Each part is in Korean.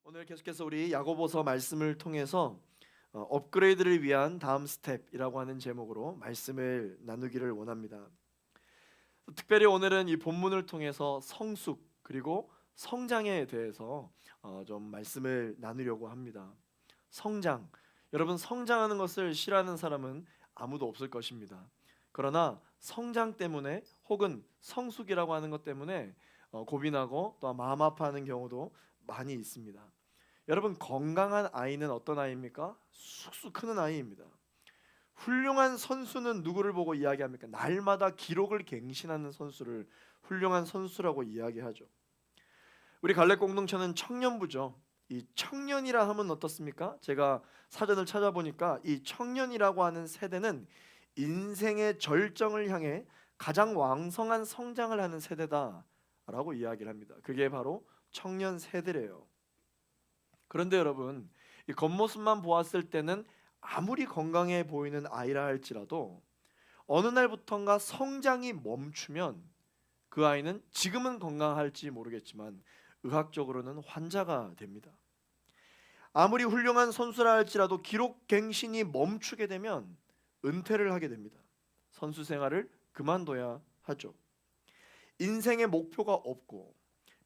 오늘 계속해서 우리 야고보서 말씀을 통해서 업그레이드를 위한 다음 스텝이라고 하는 제목으로 말씀을 나누기를 원합니다. 특별히 오늘은 이 본문을 통해서 성숙 그리고 성장에 대해서 좀 말씀을 나누려고 합니다. 성장, 여러분 성장하는 것을 싫어하는 사람은 아무도 없을 것입니다. 그러나 성장 때문에 혹은 성숙이라고 하는 것 때문에 고민하고 또 마음 아파하는 경우도 많이 있습니다. 여러분 건강한 아이는 어떤 아이입니까? 쑥쑥 크는 아이입니다. 훌륭한 선수는 누구를 보고 이야기합니까? 날마다 기록을 갱신하는 선수를 훌륭한 선수라고 이야기하죠. 우리 갈렙 공동체는 청년부죠. 이 청년이라 하면 어떻습니까? 제가 사전을 찾아보니까 이 청년이라고 하는 세대는 인생의 절정을 향해 가장 왕성한 성장을 하는 세대다라고 이야기를 합니다. 그게 바로 청년 세대래요. 그런데 여러분, 이 겉모습만 보았을 때는 아무리 건강해 보이는 아이라 할지라도 어느 날부턴가 성장이 멈추면 그 아이는 지금은 건강할지 모르겠지만 의학적으로는 환자가 됩니다. 아무리 훌륭한 선수라 할지라도 기록 갱신이 멈추게 되면 은퇴를 하게 됩니다. 선수 생활을 그만둬야 하죠. 인생의 목표가 없고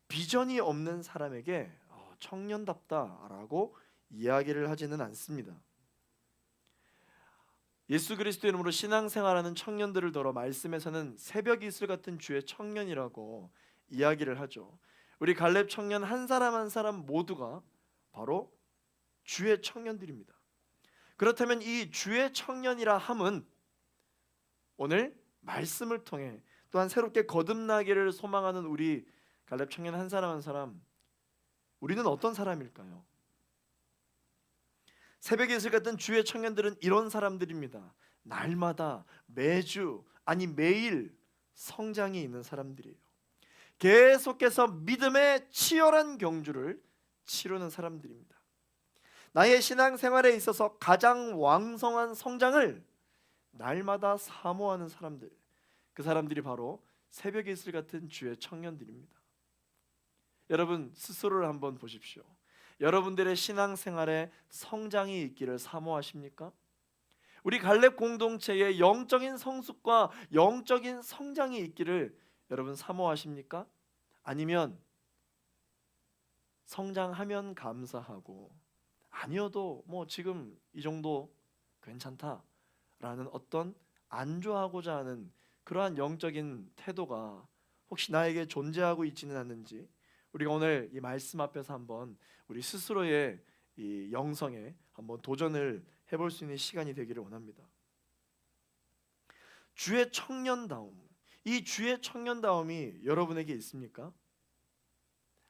비전이 없는 사람에게 청년답다라고 이야기를 하지는 않습니다. 예수 그리스도 이름으로 신앙생활하는 청년들을 더러 말씀에서는 새벽 이슬 같은 주의 청년이라고 이야기를 하죠. 우리 갈렙 청년 한 사람 한 사람 모두가 바로 주의 청년들입니다. 그렇다면 이 주의 청년이라 함은 오늘 말씀을 통해 또한 새롭게 거듭나기를 소망하는 우리 갈렙 청년 한 사람 한 사람, 우리는 어떤 사람일까요? 새벽의 이슬 같은 주의 청년들은 이런 사람들입니다. 날마다 매주 아니 매일 성장이 있는 사람들이에요. 계속해서 믿음의 치열한 경주를 치르는 사람들입니다. 나의 신앙생활에 있어서 가장 왕성한 성장을 날마다 사모하는 사람들, 그 사람들이 바로 새벽의 이슬 같은 주의 청년들입니다. 여러분 스스로를 한번 보십시오. 여러분들의 신앙생활에 성장이 있기를 사모하십니까? 우리 갈렙 공동체에 영적인 성숙과 영적인 성장이 있기를 여러분 사모하십니까? 아니면 성장하면 감사하고 아니어도 뭐 지금 이 정도 괜찮다라는 어떤 안주하고자 하는 그러한 영적인 태도가 혹시 나에게 존재하고 있지는 않는지 우리가 오늘 이 말씀 앞에서 한번 우리 스스로의 이 영성에 한번 도전을 해볼 수 있는 시간이 되기를 원합니다. 주의 청년다움, 이 주의 청년다움이 여러분에게 있습니까?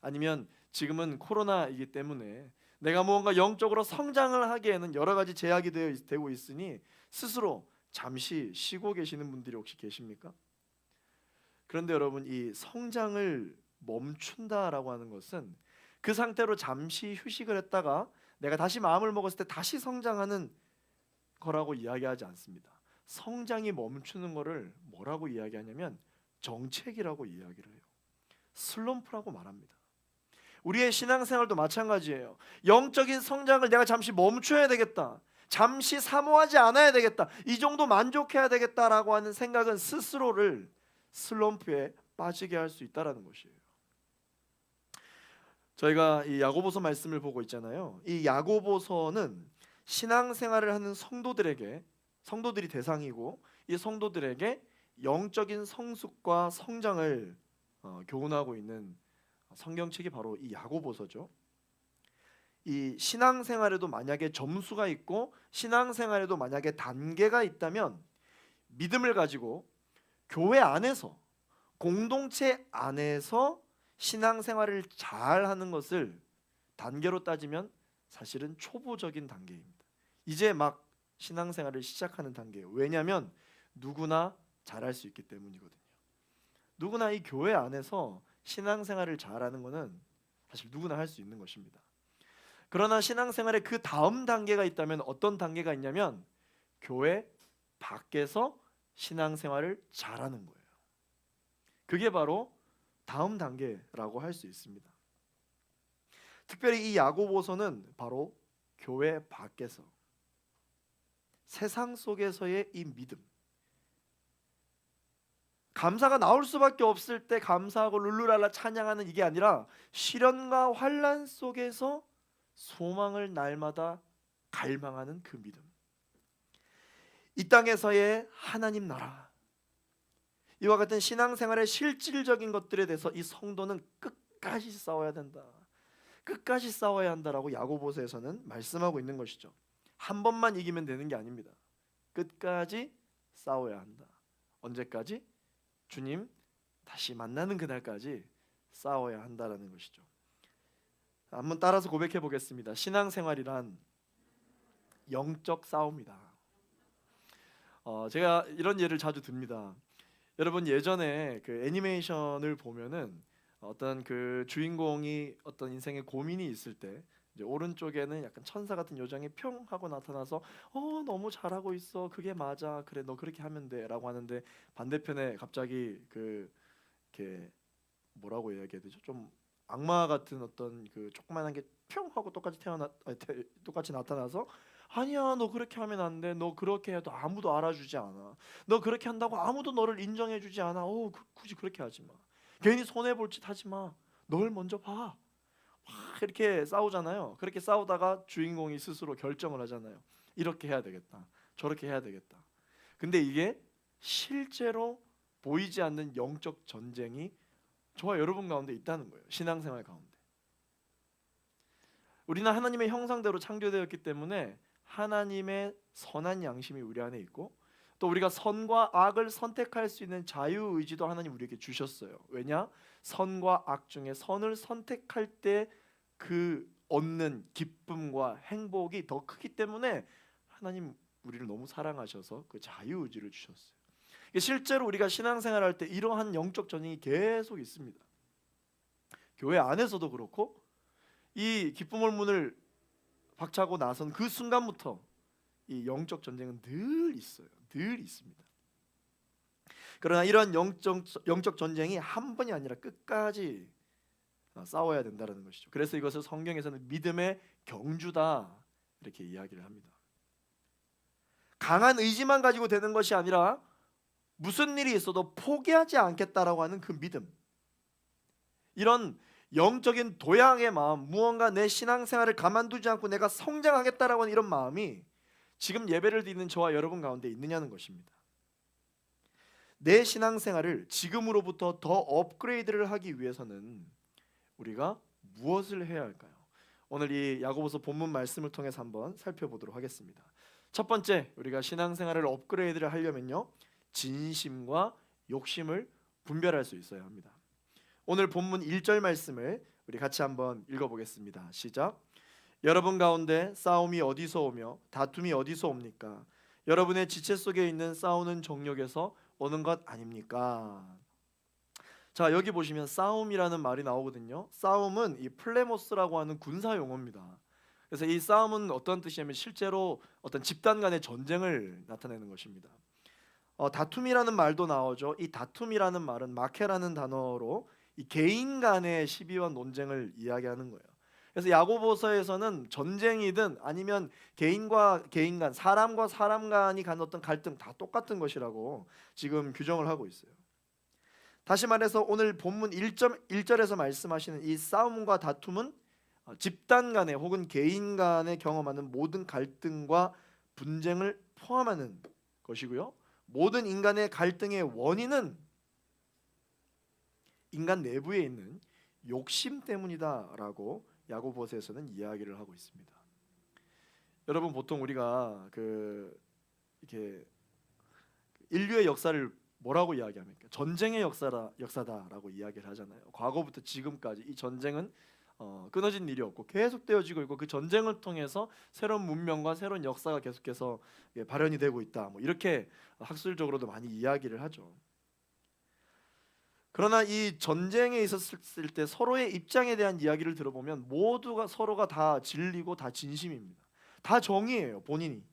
아니면 지금은 코로나이기 때문에 내가 무언가 영적으로 성장을 하기에는 여러 가지 제약이 되고 있으니 스스로 잠시 쉬고 계시는 분들이 혹시 계십니까? 그런데 여러분 이 성장을 멈춘다라고 하는 것은 그 상태로 잠시 휴식을 했다가 내가 다시 마음을 먹었을 때 다시 성장하는 거라고 이야기하지 않습니다. 성장이 멈추는 거를 뭐라고 이야기하냐면 정체기라고 이야기를 해요. 슬럼프라고 말합니다. 우리의 신앙생활도 마찬가지예요. 영적인 성장을 내가 잠시 멈춰야 되겠다, 잠시 사모하지 않아야 되겠다, 이 정도 만족해야 되겠다라고 하는 생각은 스스로를 슬럼프에 빠지게 할 수 있다라는 것이에요. 저희가 이 야고보서 말씀을 보고 있잖아요. 이 야고보서는 신앙생활을 하는 성도들이 대상이고 이 성도들에게 영적인 성숙과 성장을 교훈하고 있는 성경책이 바로 이 야고보서죠. 이 신앙생활에도 만약에 점수가 있고 신앙생활에도 만약에 단계가 있다면 믿음을 가지고 교회 안에서 공동체 안에서 신앙생활을 잘 하는 것을 단계로 따지면 사실은 초보적인 단계입니다. 이제 막 신앙생활을 시작하는 단계예요. 왜냐하면 누구나 잘할 수 있기 때문이거든요. 누구나 이 교회 안에서 신앙생활을 잘하는 것은 사실 누구나 할 수 있는 것입니다. 그러나 신앙생활에 그 다음 단계가 있다면 어떤 단계가 있냐면 교회 밖에서 신앙생활을 잘하는 거예요. 그게 바로 다음 단계라고 할 수 있습니다. 특별히 이 야고보서는 바로 교회 밖에서, 세상 속에서의 이 믿음, 감사가 나올 수밖에 없을 때 감사하고 룰루랄라 찬양하는 이게 아니라 시련과 환난 속에서 소망을 날마다 갈망하는 그 믿음, 이 땅에서의 하나님 나라, 이와 같은 신앙생활의 실질적인 것들에 대해서 이 성도는 끝까지 싸워야 된다, 끝까지 싸워야 한다라고 야고보서에서는 말씀하고 있는 것이죠. 한 번만 이기면 되는 게 아닙니다. 끝까지 싸워야 한다. 언제까지? 주님 다시 만나는 그날까지 싸워야 한다라는 것이죠. 한번 따라서 고백해 보겠습니다. 신앙생활이란 영적 싸움이다. 제가 이런 예를 자주 듭니다. 여러분 예전에 그 애니메이션을 보면은 어떤 그 주인공이 어떤 인생에 고민이 있을 때 이제 오른쪽에는 약간 천사 같은 요정이 평 하고 나타나서 너무 잘하고 있어, 그게 맞아, 그래 너 그렇게 하면 돼라고 하는데, 반대편에 갑자기 그 이렇게 뭐라고 이야기해야 되죠? 좀 악마 같은 어떤 그 조그만한 게 평 하고 똑같이 나타나서, 아니야 너 그렇게 하면 안 돼, 너 그렇게 해도 아무도 알아주지 않아, 너 그렇게 한다고 아무도 너를 인정해주지 않아, 굳이 그렇게 하지 마, 괜히 손해 볼 짓 하지 마, 널 먼저 봐, 막 이렇게 싸우잖아요. 그렇게 싸우다가 주인공이 스스로 결정을 하잖아요. 이렇게 해야 되겠다, 저렇게 해야 되겠다. 근데 이게 실제로 보이지 않는 영적 전쟁이 저와 여러분 가운데 있다는 거예요. 신앙생활 가운데. 우리는 하나님의 형상대로 창조되었기 때문에 하나님의 선한 양심이 우리 안에 있고, 또 우리가 선과 악을 선택할 수 있는 자유의지도 하나님 우리에게 주셨어요. 왜냐? 선과 악 중에 선을 선택할 때 그 얻는 기쁨과 행복이 더 크기 때문에 하나님 우리를 너무 사랑하셔서 그 자유의지를 주셨어요. 실제로 우리가 신앙생활할 때 이러한 영적 전쟁이 계속 있습니다. 교회 안에서도 그렇고, 이 기쁨의 문을 박차고 나선 그 순간부터 이 영적 전쟁은 늘 있어요. 늘 있습니다. 그러나 이러한 영적 전쟁이 한 번이 아니라 끝까지 싸워야 된다는 것이죠. 그래서 이것을 성경에서는 믿음의 경주다 이렇게 이야기를 합니다. 강한 의지만 가지고 되는 것이 아니라 무슨 일이 있어도 포기하지 않겠다라고 하는 그 믿음, 이런 영적인 도양의 마음, 무언가 내 신앙생활을 가만두지 않고 내가 성장하겠다라고 하는 이런 마음이 지금 예배를 드리는 저와 여러분 가운데 있느냐는 것입니다. 내 신앙생활을 지금으로부터 더 업그레이드를 하기 위해서는 우리가 무엇을 해야 할까요? 오늘 이 야고보서 본문 말씀을 통해서 한번 살펴보도록 하겠습니다. 첫 번째, 우리가 신앙생활을 업그레이드를 하려면요, 진심과 욕심을 분별할 수 있어야 합니다. 오늘 본문 1절 말씀을 우리 같이 한번 읽어보겠습니다. 시작. 여러분 가운데 싸움이 어디서 오며 다툼이 어디서 옵니까? 여러분의 지체 속에 있는 싸우는 정욕에서 오는 것 아닙니까? 자, 여기 보시면 싸움이라는 말이 나오거든요. 싸움은 이 플레모스라고 하는 군사 용어입니다. 그래서 이 싸움은 어떤 뜻이냐면 실제로 어떤 집단 간의 전쟁을 나타내는 것입니다. 다툼이라는 말도 나오죠. 이 다툼이라는 말은 마케라는 단어로 이 개인 간의 시비와 논쟁을 이야기하는 거예요. 그래서 야고보서에서는 전쟁이든 아니면 개인과 개인 간, 사람과 사람 간이 갖는 어떤 갈등 다 똑같은 것이라고 지금 규정을 하고 있어요. 다시 말해서 오늘 본문 1절에서 말씀하시는 이 싸움과 다툼은 집단 간의 혹은 개인 간에 경험하는 모든 갈등과 분쟁을 포함하는 것이고요. 모든 인간의 갈등의 원인은 인간 내부에 있는 욕심 때문이다라고 야고보서에서는 이야기를 하고 있습니다. 여러분, 보통 우리가 이렇게 인류의 역사를 뭐라고 이야기합니까? 전쟁의 역사다라고 이야기를 하잖아요. 과거부터 지금까지 이 전쟁은 끊어진 일이 없고 계속되어지고 있고, 그 전쟁을 통해서 새로운 문명과 새로운 역사가 계속해서 발현이 되고 있다. 이렇게 학술적으로도 많이 이야기를 하죠. 그러나 이 전쟁에 있었을 때 서로의 입장에 대한 이야기를 들어보면 모두가 서로가 다 진리고 다 진심입니다. 다 정의예요, 본인이.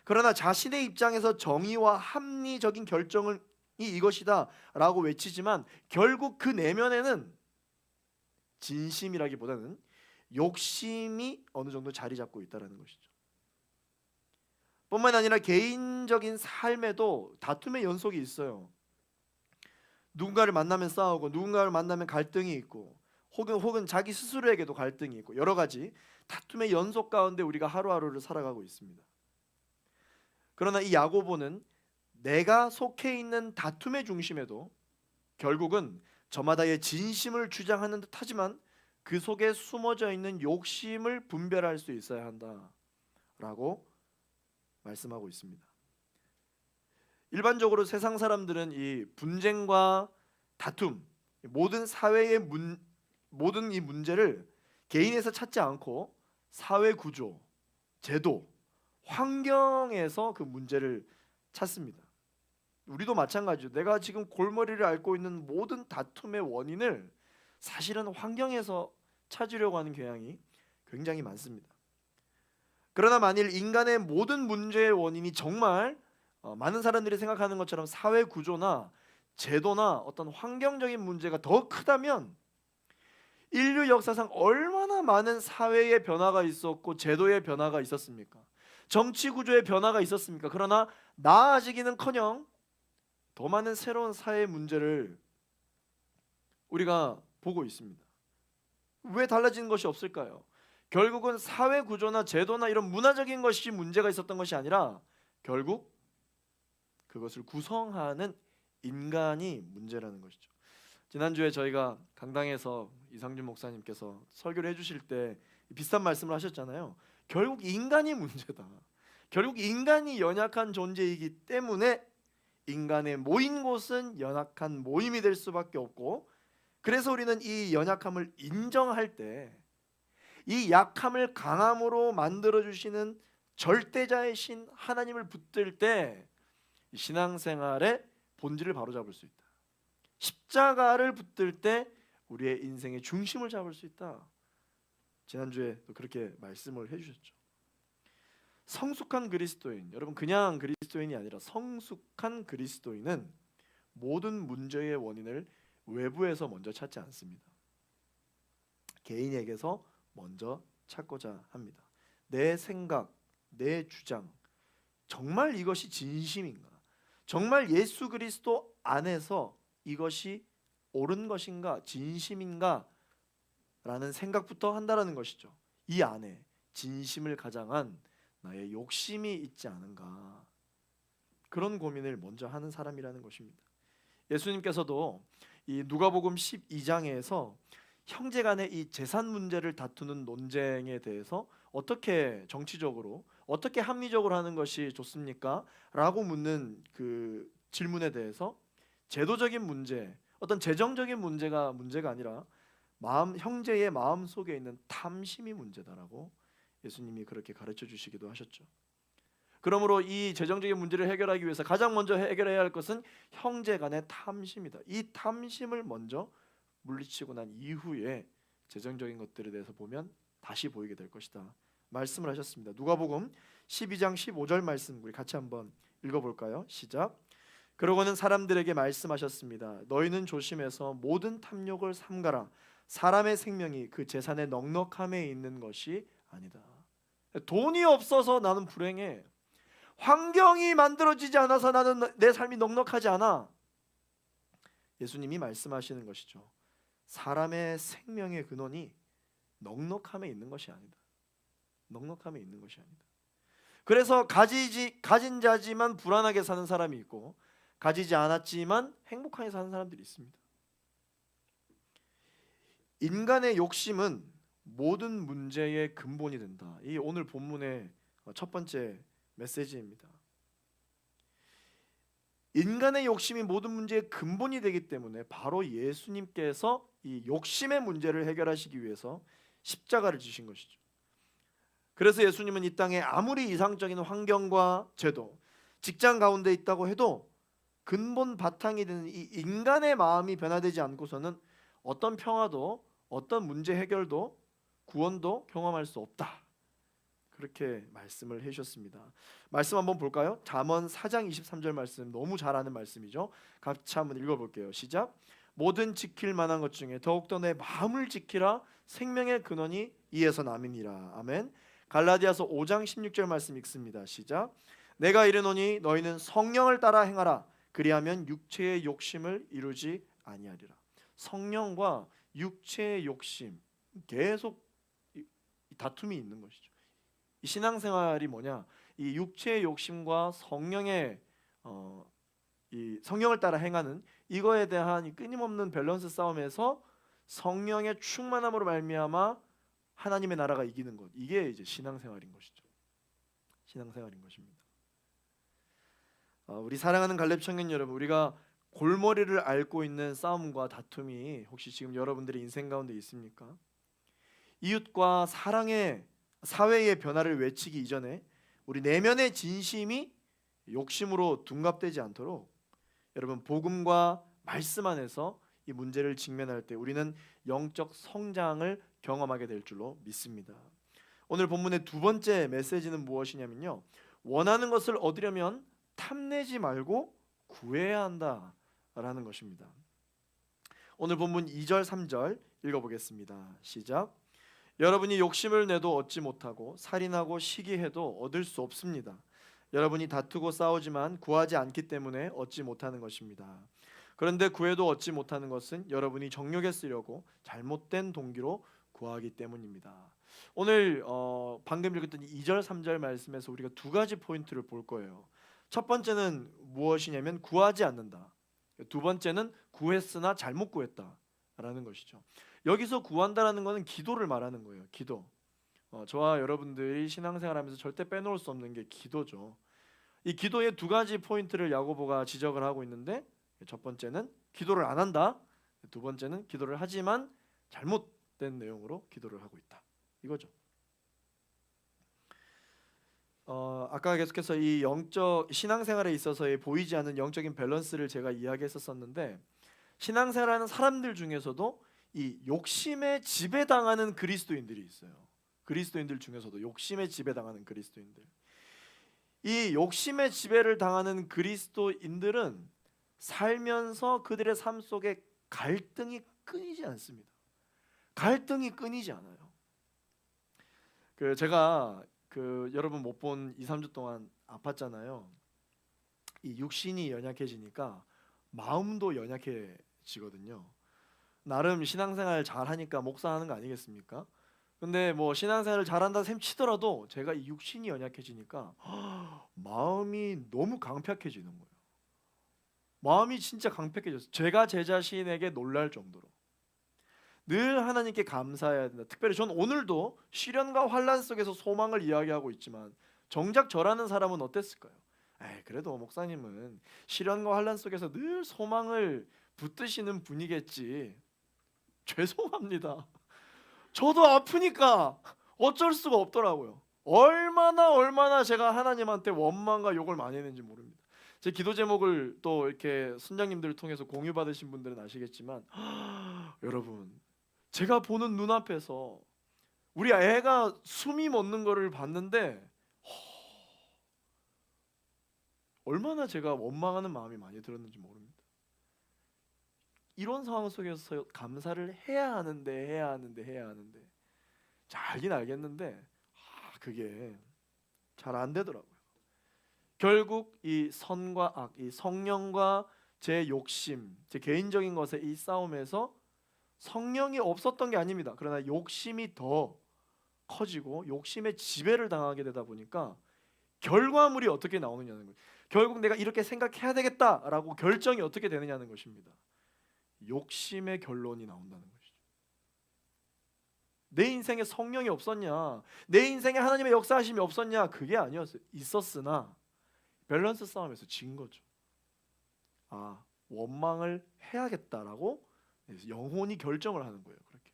그러나 자신의 입장에서 정의와 합리적인 결정이 이것이다 라고 외치지만 결국 그 내면에는 진심이라기보다는 욕심이 어느 정도 자리 잡고 있다는 것이죠. 뿐만 아니라 개인적인 삶에도 다툼의 연속이 있어요. 누군가를 만나면 싸우고, 누군가를 만나면 갈등이 있고, 혹은 자기 스스로에게도 갈등이 있고, 여러 가지 다툼의 연속 가운데 우리가 하루하루를 살아가고 있습니다. 그러나 이 야고보는 내가 속해 있는 다툼의 중심에도 결국은 저마다의 진심을 주장하는 듯하지만 그 속에 숨어져 있는 욕심을 분별할 수 있어야 한다라고 말씀하고 있습니다. 일반적으로 세상 사람들은 이 분쟁과 다툼, 모든 사회의 모든 이 문제를 개인에서 찾지 않고 사회 구조, 제도, 환경에서 그 문제를 찾습니다. 우리도 마찬가지죠. 내가 지금 골머리를 앓고 있는 모든 다툼의 원인을 사실은 환경에서 찾으려고 하는 경향이 굉장히 많습니다. 그러나 만일 인간의 모든 문제의 원인이 정말 많은 사람들이 생각하는 것처럼 사회 구조나 제도나 어떤 환경적인 문제가 더 크다면 인류 역사상 얼마나 많은 사회의 변화가 있었고 제도의 변화가 있었습니까? 정치 구조의 변화가 있었습니까? 그러나 나아지기는커녕 더 많은 새로운 사회 문제를 우리가 보고 있습니다. 왜 달라지는 것이 없을까요? 결국은 사회 구조나 제도나 이런 문화적인 것이 문제가 있었던 것이 아니라 결국 그것을 구성하는 인간이 문제라는 것이죠. 지난주에 저희가 강당에서 이상준 목사님께서 설교를 해주실 때 비슷한 말씀을 하셨잖아요. 결국 인간이 문제다. 결국 인간이 연약한 존재이기 때문에 인간의 모인 곳은 연약한 모임이 될 수밖에 없고, 그래서 우리는 이 연약함을 인정할 때 이 약함을 강함으로 만들어 주시는 절대자의 신 하나님을 붙들 때 신앙생활의 본질을 바로잡을 수 있다. 십자가를 붙들 때 우리의 인생의 중심을 잡을 수 있다. 지난주에 또 그렇게 말씀을 해주셨죠. 성숙한 그리스도인, 여러분 그냥 그리스도인이 아니라 성숙한 그리스도인은 모든 문제의 원인을 외부에서 먼저 찾지 않습니다. 개인에게서 먼저 찾고자 합니다. 내 생각, 내 주장, 정말 이것이 진심인가? 정말 예수 그리스도 안에서 이것이 옳은 것인가? 진심인가? 라는 생각부터 한다라는 것이죠. 이 안에 진심을 가장한 나의 욕심이 있지 않은가? 그런 고민을 먼저 하는 사람이라는 것입니다. 예수님께서도 이 누가복음 12장에서 형제간의 이 재산 문제를 다투는 논쟁에 대해서 어떻게 정치적으로, 어떻게 합리적으로 하는 것이 좋습니까? 라고 묻는 그 질문에 대해서 제도적인 문제, 어떤 재정적인 문제가 아니라 형제의 마음 속에 있는 탐심이 문제다라고 예수님이 그렇게 가르쳐 주시기도 하셨죠. 그러므로 이 재정적인 문제를 해결하기 위해서 가장 먼저 해결해야 할 것은 형제 간의 탐심이다. 이 탐심을 먼저 물리치고 난 이후에 재정적인 것들에 대해서 보면 다시 보이게 될 것이다 말씀을 하셨습니다. 누가복음 12장 15절 말씀 우리 같이 한번 읽어볼까요? 시작. 그러고는 사람들에게 말씀하셨습니다. 너희는 조심해서 모든 탐욕을 삼가라. 사람의 생명이 그 재산의 넉넉함에 있는 것이 아니다. 돈이 없어서 나는 불행해. 환경이 만들어지지 않아서 나는 내 삶이 넉넉하지 않아. 예수님이 말씀하시는 것이죠. 사람의 생명의 근원이 넉넉함에 있는 것이 아니다. 넉넉함에 있는 것이 아니다. 그래서 가진 자지만 불안하게 사는 사람이 있고 가지지 않았지만 행복하게 사는 사람들이 있습니다. 인간의 욕심은 모든 문제의 근본이 된다. 이 오늘 본문의 첫 번째 메시지입니다. 인간의 욕심이 모든 문제의 근본이 되기 때문에 바로 예수님께서 이 욕심의 문제를 해결하시기 위해서 십자가를 지신 것이죠. 그래서 예수님은 이 땅에 아무리 이상적인 환경과 제도, 직장 가운데 있다고 해도 근본 바탕이 되는 이 인간의 마음이 변화되지 않고서는 어떤 평화도, 어떤 문제 해결도, 구원도 경험할 수 없다. 그렇게 말씀을 해주셨습니다. 말씀 한번 볼까요? 잠언 4장 23절 말씀, 너무 잘 아는 말씀이죠. 같이 한번 읽어볼게요. 시작. 모든 지킬 만한 것 중에 더욱더 내 마음을 지키라. 생명의 근원이 이에서 남이니라. 아멘. 갈라디아서 5장 16절 말씀 읽습니다. 시작. 내가 이르노니 너희는 성령을 따라 행하라. 그리하면 육체의 욕심을 이루지 아니하리라. 성령과 육체의 욕심 계속 다툼이 있는 것이죠. 이 신앙생활이 뭐냐? 이 육체의 욕심과 성령의 이 성령을 따라 행하는 이거에 대한 이 끊임없는 밸런스 싸움에서 성령의 충만함으로 말미암아 하나님의 나라가 이기는 것. 이게 이제 신앙생활인 것이죠. 신앙생활인 것입니다. 우리 사랑하는 갈렙 청년 여러분, 우리가 골머리를 앓고 있는 싸움과 다툼이 혹시 지금 여러분들의 인생 가운데 있습니까? 이웃과 사랑의 사회의 변화를 외치기 이전에 우리 내면의 진심이 욕심으로 둔갑되지 않도록 여러분 복음과 말씀 안에서 이 문제를 직면할 때 우리는 영적 성장을 경험하게 될 줄로 믿습니다. 오늘 본문의 두 번째 메시지는 무엇이냐면요, 원하는 것을 얻으려면 탐내지 말고 구해야 한다라는 것입니다. 오늘 본문 2절 3절 읽어보겠습니다. 시작. 여러분이 욕심을 내도 얻지 못하고 살인하고 시기해도 얻을 수 없습니다. 여러분이 다투고 싸우지만 구하지 않기 때문에 얻지 못하는 것입니다. 그런데 구해도 얻지 못하는 것은 여러분이 정욕에 쓰려고 잘못된 동기로 구하기 때문입니다. 오늘 방금 읽었던 2절 3절 말씀에서 우리가 두 가지 포인트를 볼 거예요. 첫 번째는 무엇이냐면 구하지 않는다. 두 번째는 구했으나 잘못 구했다라는 것이죠. 여기서 구한다라는 것은 기도를 말하는 거예요. 기도. 저와 여러분들이 신앙생활하면서 절대 빼놓을 수 없는 게 기도죠. 이 기도의 두 가지 포인트를 야고보가 지적을 하고 있는데, 첫 번째는 기도를 안 한다. 두 번째는 기도를 하지만 잘못된 내용으로 기도를 하고 있다. 이거죠. 아까 계속해서 이 영적 신앙생활에 있어서의 보이지 않는 영적인 밸런스를 제가 이야기했었는데, 신앙생활하는 사람들 중에서도 이 욕심에 지배당하는 그리스도인들이 있어요. 그리스도인들 중에서도 욕심에 지배당하는 그리스도인들. 이 욕심의 지배를 당하는 그리스도인들은 살면서 그들의 삶 속에 갈등이 끊이지 않습니다. 갈등이 끊이지 않아요. 제가 여러분 못 본 2, 3주 동안 아팠잖아요. 이 육신이 연약해지니까 마음도 연약해지거든요. 나름 신앙생활 잘하니까 목사하는 거 아니겠습니까? 근데 뭐 신앙생활을 잘한다 셈 치더라도 제가 이 육신이 연약해지니까 마음이 너무 강팍해지는 거예요. 마음이 진짜 강팍해졌어요. 제가 제 자신에게 놀랄 정도로. 늘 하나님께 감사해야 된다. 특별히 전 오늘도 시련과 환난 속에서 소망을 이야기하고 있지만 정작 저라는 사람은 어땠을까요? 그래도 목사님은 시련과 환난 속에서 늘 소망을 붙드시는 분이겠지. 죄송합니다. 저도 아프니까 어쩔 수가 없더라고요. 얼마나 제가 하나님한테 원망과 욕을 많이 했는지 모릅니다. 제 기도 제목을 또 이렇게 순장님들을 통해서 공유 받으신 분들은 아시겠지만 여러분, 제가 보는 눈앞에서 우리 애가 숨이 멎는 거를 봤는데 얼마나 제가 원망하는 마음이 많이 들었는지 모릅니다. 이런 상황 속에서 감사를 해야 하는데 자, 알긴 알겠는데 그게 잘 안 되더라고요. 결국 이 선과 악, 이 성령과 제 욕심, 제 개인적인 것의 이 싸움에서 성령이 없었던 게 아닙니다. 그러나 욕심이 더 커지고 욕심의 지배를 당하게 되다 보니까 결과물이 어떻게 나오느냐는 거예요. 결국 내가 이렇게 생각해야 되겠다라고 결정이 어떻게 되느냐는 것입니다. 욕심의 결론이 나온다는 것이죠. 내 인생에 성령이 없었냐, 내 인생에 하나님의 역사하심이 없었냐, 그게 아니었어요. 있었으나 밸런스 싸움에서 진 거죠. 원망을 해야겠다라고 영혼이 결정을 하는 거예요. 그렇게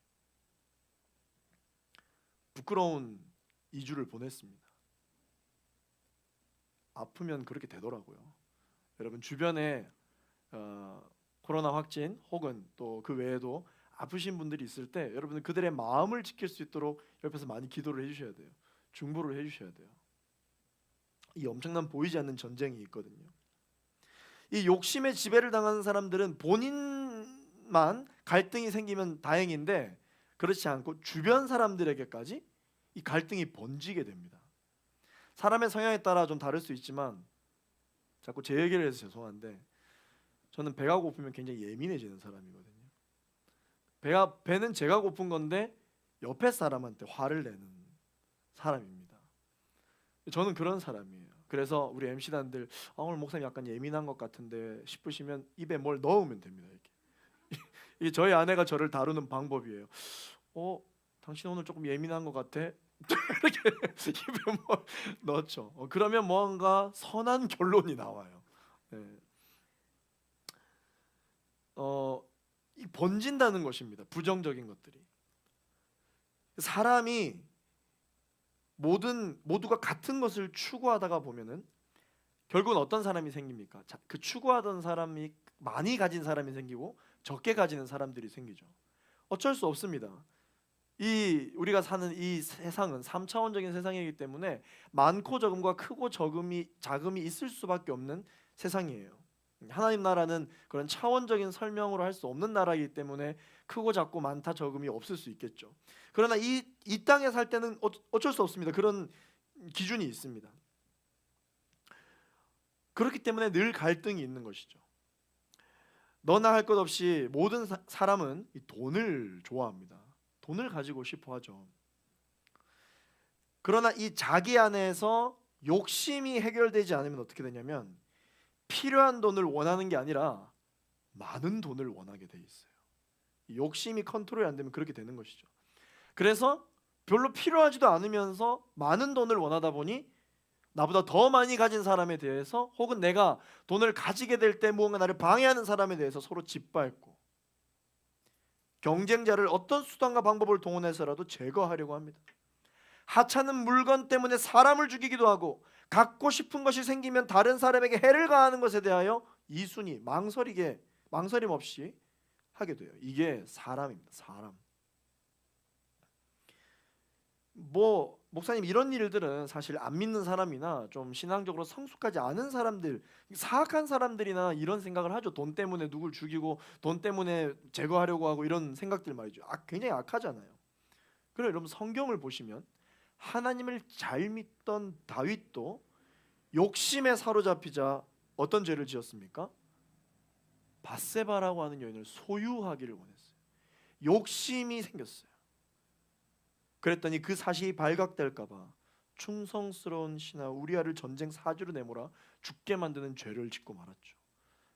부끄러운 2주를 보냈습니다. 아프면 그렇게 되더라고요. 여러분 주변에 코로나 확진 혹은 또 그 외에도 아프신 분들이 있을 때 여러분은 그들의 마음을 지킬 수 있도록 옆에서 많이 기도를 해주셔야 돼요. 중보를 해주셔야 돼요. 이 엄청난 보이지 않는 전쟁이 있거든요. 이 욕심의 지배를 당하는 사람들은 본인만 갈등이 생기면 다행인데 그렇지 않고 주변 사람들에게까지 이 갈등이 번지게 됩니다. 사람의 성향에 따라 좀 다를 수 있지만 자꾸 제 얘기를 해서 죄송한데 저는 배가 고프면 굉장히 예민해지는 사람이거든요. 배는 제가 고픈 건데 옆에 사람한테 화를 내는 사람입니다. 저는 그런 사람이에요. 그래서 우리 MC단들 오늘 목사님 약간 예민한 것 같은데 싶으시면 입에 뭘 넣으면 됩니다. 이게 저희 아내가 저를 다루는 방법이에요. 당신 오늘 조금 예민한 것 같아. 이렇게 입에 뭘 넣죠. 그러면 뭔가 선한 결론이 나와요. 네. 이 번진다는 것입니다. 부정적인 것들이. 사람이 모두가 같은 것을 추구하다가 보면은 결국은 어떤 사람이 생깁니까? 그 추구하던 사람이 많이 가진 사람이 생기고 적게 가지는 사람들이 생기죠. 어쩔 수 없습니다. 우리가 사는 이 세상은 3차원적인 세상이기 때문에 많고 적음과 크고 작음이 있을 수밖에 없는 세상이에요. 하나님 나라는 그런 차원적인 설명으로 할 수 없는 나라이기 때문에 크고 작고 많다 적음이 없을 수 있겠죠. 그러나 이 땅에 살 때는 어쩔 수 없습니다. 그런 기준이 있습니다. 그렇기 때문에 늘 갈등이 있는 것이죠. 너나 할 것 없이 모든 사람은 이 돈을 좋아합니다. 돈을 가지고 싶어 하죠. 그러나 이 자기 안에서 욕심이 해결되지 않으면 어떻게 되냐면 필요한 돈을 원하는 게 아니라 많은 돈을 원하게 돼 있어요. 욕심이 컨트롤이 안 되면 그렇게 되는 것이죠. 그래서 별로 필요하지도 않으면서 많은 돈을 원하다 보니 나보다 더 많이 가진 사람에 대해서 혹은 내가 돈을 가지게 될 때 무언가 나를 방해하는 사람에 대해서 서로 짓밟고 경쟁자를 어떤 수단과 방법을 동원해서라도 제거하려고 합니다. 하찮은 물건 때문에 사람을 죽이기도 하고 갖고 싶은 것이 생기면 다른 사람에게 해를 가하는 것에 대하여 이순이 망설임 없이 하게 돼요. 이게 사람입니다. 사람. 목사님 이런 일들은 사실 안 믿는 사람이나 좀 신앙적으로 성숙하지 않은 사람들, 사악한 사람들이나 이런 생각을 하죠. 돈 때문에 누굴 죽이고 돈 때문에 제거하려고 하고 이런 생각들 말이죠. 굉장히 악하잖아요. 그럼 여러분 성경을 보시면 하나님을 잘 믿던 다윗도 욕심에 사로잡히자 어떤 죄를 지었습니까? 밧세바라고 하는 여인을 소유하기를 원했어요. 욕심이 생겼어요. 그랬더니 그 사실이 발각될까 봐 충성스러운 신하 우리아를 전쟁 사주로 내몰아 죽게 만드는 죄를 짓고 말았죠.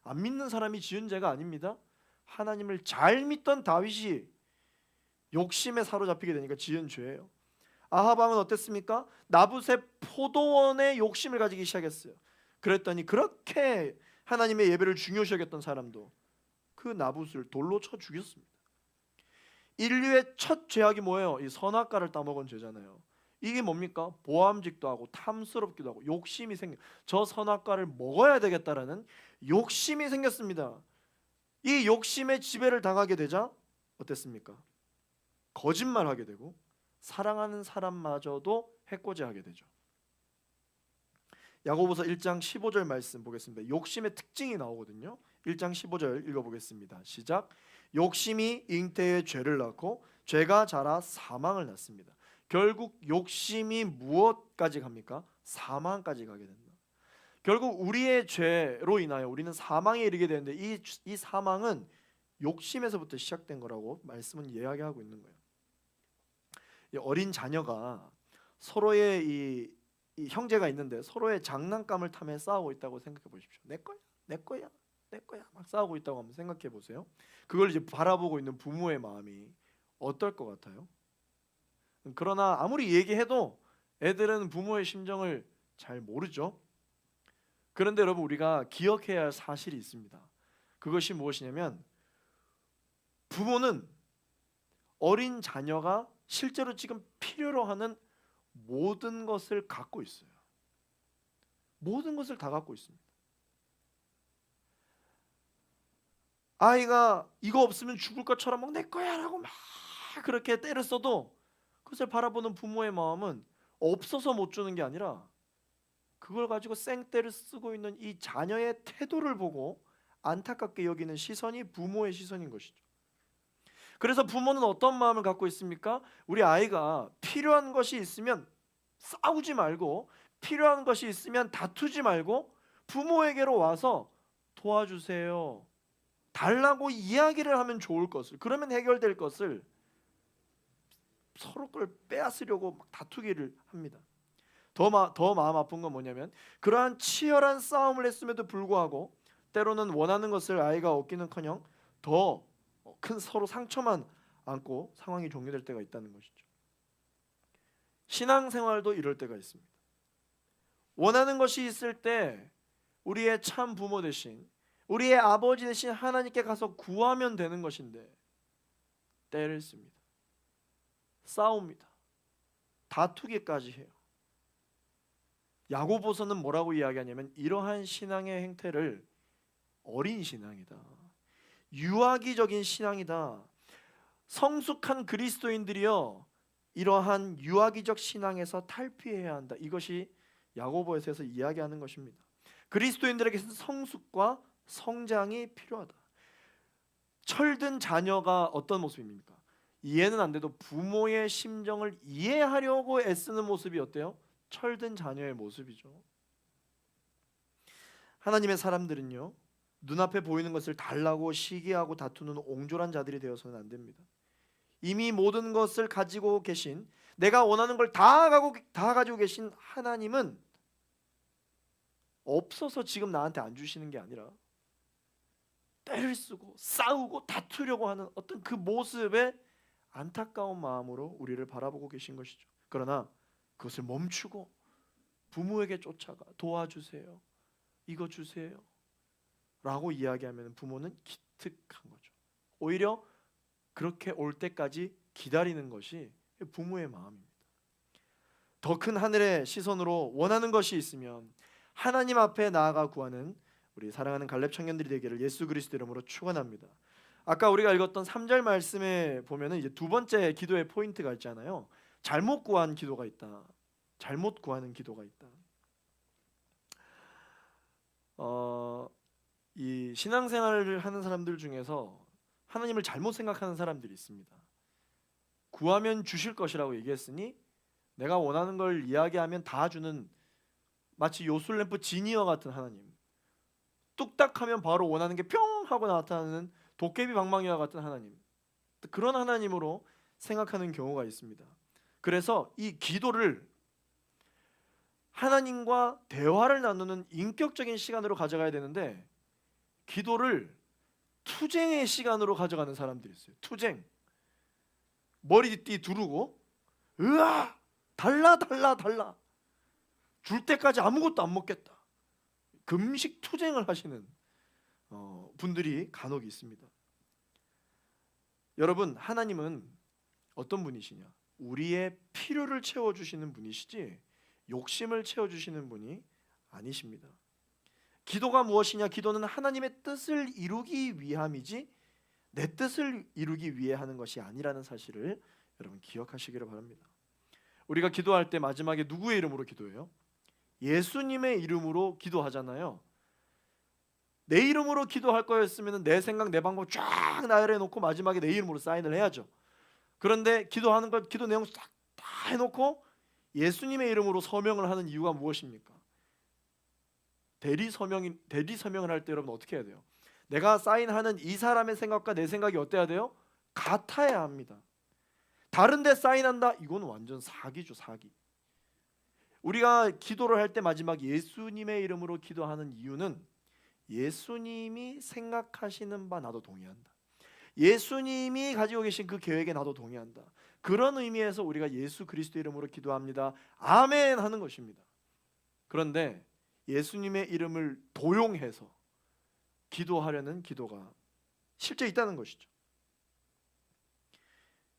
안 믿는 사람이 지은 죄가 아닙니다. 하나님을 잘 믿던 다윗이 욕심에 사로잡히게 되니까 지은 죄예요. 아합 왕은 어땠습니까? 나붓의 포도원에 욕심을 가지기 시작했어요. 그랬더니 그렇게 하나님의 예배를 중요시 여겼던 사람도 그 나붓을 돌로 쳐 죽였습니다. 인류의 첫 죄악이 뭐예요? 이 선악과를 따먹은 죄잖아요. 이게 뭡니까? 보암직도 하고 탐스럽기도 하고 욕심이 저 선악과를 먹어야 되겠다라는 욕심이 생겼습니다. 이 욕심의 지배를 당하게 되자 어땠습니까? 거짓말하게 되고 사랑하는 사람마저도 해코지하게 되죠. 야고보서 1장 15절 말씀 보겠습니다. 욕심의 특징이 나오거든요. 1장 15절 읽어보겠습니다. 시작. 욕심이 잉태의 죄를 낳고 죄가 자라 사망을 낳습니다. 결국 욕심이 무엇까지 갑니까? 사망까지 가게 된다. 결국 우리의 죄로 인하여 우리는 사망에 이르게 되는데 이 사망은 욕심에서부터 시작된 거라고 말씀은 이야기하고 있는 거예요. 이 어린 자녀가 서로의 이 형제가 있는데 서로의 장난감을 타며 싸우고 있다고 생각해 보십시오. 내 거야, 내 거야, 내 거야 막 싸우고 있다고 한번 생각해 보세요. 그걸 이제 바라보고 있는 부모의 마음이 어떨 것 같아요? 그러나 아무리 얘기해도 애들은 부모의 심정을 잘 모르죠. 그런데 여러분 우리가 기억해야 할 사실이 있습니다. 그것이 무엇이냐면 부모는 어린 자녀가 실제로 지금 필요로 하는 모든 것을 갖고 있어요. 모든 것을 다 갖고 있습니다. 아이가 이거 없으면 죽을 것처럼 막 내 거야라고 막 그렇게 때를 써도 그것을 바라보는 부모의 마음은 없어서 못 주는 게 아니라 그걸 가지고 생떼를 쓰고 있는 이 자녀의 태도를 보고 안타깝게 여기는 시선이 부모의 시선인 것이죠. 그래서 부모는 어떤 마음을 갖고 있습니까? 우리 아이가 필요한 것이 있으면 싸우지 말고, 필요한 것이 있으면 다투지 말고 부모에게로 와서 도와주세요, 달라고 이야기를 하면 좋을 것을, 그러면 해결될 것을 서로 걸 빼앗으려고 막 다투기를 합니다. 더 마음 아픈 건 뭐냐면, 그러한 치열한 싸움을 했음에도 불구하고 때로는 원하는 것을 아이가 얻기는커녕 더 큰 서로 상처만 안고 상황이 종료될 때가 있다는 것이죠. 신앙생활도 이럴 때가 있습니다. 원하는 것이 있을 때 우리의 참 부모 대신, 우리의 아버지 대신 하나님께 가서 구하면 되는 것인데 때를 씁니다. 싸웁니다. 다투기까지 해요. 야고보서는 뭐라고 이야기하냐면, 이러한 신앙의 행태를 어린 신앙이다, 유아기적인 신앙이다. 성숙한 그리스도인들이여 이러한 유아기적 신앙에서 탈피해야 한다. 이것이 야고보에서 이야기하는 것입니다. 그리스도인들에게는 성숙과 성장이 필요하다. 철든 자녀가 어떤 모습입니까? 이해는 안 돼도 부모의 심정을 이해하려고 애쓰는 모습이 어때요? 철든 자녀의 모습이죠. 하나님의 사람들은요, 눈앞에 보이는 것을 달라고 시기하고 다투는 옹졸한 자들이 되어서는 안 됩니다. 이미 모든 것을 가지고 계신, 내가 원하는 걸 다 가지고 계신 하나님은 없어서 지금 나한테 안 주시는 게 아니라 때를 쓰고 싸우고 다투려고 하는 어떤 그 모습에 안타까운 마음으로 우리를 바라보고 계신 것이죠. 그러나 그것을 멈추고 부모에게 쫓아가 도와주세요, 이거 주세요 라고 이야기하면 부모는 기특한 거죠. 오히려 그렇게 올 때까지 기다리는 것이 부모의 마음입니다. 더 큰 하늘의 시선으로 원하는 것이 있으면 하나님 앞에 나아가 구하는 우리 사랑하는 갈렙 청년들이 되기를 예수 그리스도 이름으로 축원합니다. 아까 우리가 읽었던 3절 말씀에 보면은 이제 두 번째 기도의 포인트가 있잖아요. 잘못 구한 기도가 있다. 잘못 구하는 기도가 있다. 이 신앙생활을 하는 사람들 중에서 하나님을 잘못 생각하는 사람들이 있습니다. 구하면 주실 것이라고 얘기했으니 내가 원하는 걸 이야기하면 다 주는, 마치 요술램프 지니어 같은 하나님, 뚝딱하면 바로 원하는 게 뿅 하고 나타나는 도깨비 방망이와 같은 하나님, 그런 하나님으로 생각하는 경우가 있습니다. 그래서 이 기도를 하나님과 대화를 나누는 인격적인 시간으로 가져가야 되는데, 기도를 투쟁의 시간으로 가져가는 사람들이 있어요. 투쟁. 머리띠 두르고 으아 달라 줄 때까지 아무것도 안 먹겠다, 금식 투쟁을 하시는 분들이 간혹 있습니다. 여러분, 하나님은 어떤 분이시냐? 우리의 필요를 채워주시는 분이시지 욕심을 채워주시는 분이 아니십니다. 기도가 무엇이냐? 기도는 하나님의 뜻을 이루기 위함이지 내 뜻을 이루기 위해 하는 것이 아니라는 사실을 여러분 기억하시기를 바랍니다. 우리가 기도할 때 마지막에 누구의 이름으로 기도해요? 예수님의 이름으로 기도하잖아요. 내 이름으로 기도할 거였으면 내 생각 내 방법 쫙 나열해 놓고 마지막에 내 이름으로 사인을 해야죠. 그런데 기도하는 것, 기도 내용 다 해놓고 예수님의 이름으로 서명을 하는 이유가 무엇입니까? 대리 서명을 할 때 여러분 어떻게 해야 돼요? 내가 사인하는 이 사람의 생각과 내 생각이 어때야 돼요? 같아야 합니다. 다른데 사인한다? 이건 완전 사기죠, 사기. 우리가 기도를 할 때 마지막 예수님의 이름으로 기도하는 이유는 예수님이 생각하시는 바 나도 동의한다, 예수님이 가지고 계신 그 계획에 나도 동의한다, 그런 의미에서 우리가 예수 그리스도 이름으로 기도합니다, 아멘 하는 것입니다. 그런데 예수님의 이름을 도용해서 기도하려는 기도가 실제 있다는 것이죠.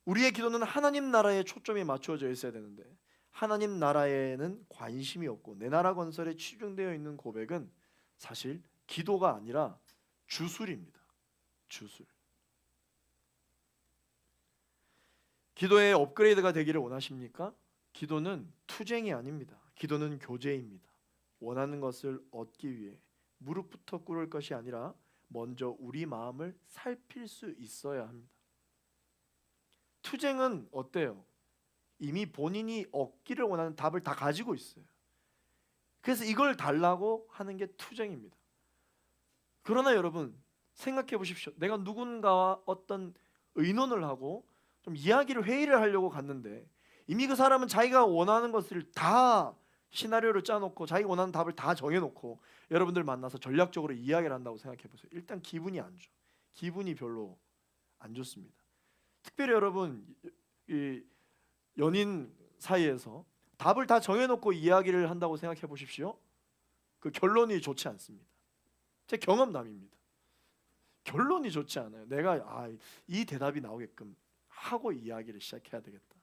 우리의 기도는 하나님 나라에 초점이 맞춰져 있어야 되는데 하나님 나라에는 관심이 없고 내 나라 건설에 치중되어 있는 고백은 사실 기도가 아니라 주술입니다. 주술. 기도의 업그레이드가 되기를 원하십니까? 기도는 투쟁이 아닙니다. 기도는 교제입니다. 원하는 것을 얻기 위해 무릎부터 꿇을 것이 아니라 먼저 우리 마음을 살필 수 있어야 합니다. 투쟁은 어때요? 이미 본인이 얻기를 원하는 답을 다 가지고 있어요. 그래서 이걸 달라고 하는 게 투쟁입니다. 그러나 여러분 생각해 보십시오. 내가 누군가와 어떤 의논을 하고 좀 회의를 하려고 갔는데 이미 그 사람은 자기가 원하는 것을 다 시나리오를 짜놓고 자기가 원하는 답을 다 정해놓고 여러분들 만나서 전략적으로 이야기를 한다고 생각해 보세요. 일단 기분이 안 좋아. 기분이 별로 안 좋습니다. 특별히 여러분 이 연인 사이에서 답을 다 정해놓고 이야기를 한다고 생각해 보십시오. 그 결론이 좋지 않습니다. 제 경험담입니다. 결론이 좋지 않아요. 내가 이 대답이 나오게끔 하고 이야기를 시작해야 되겠다.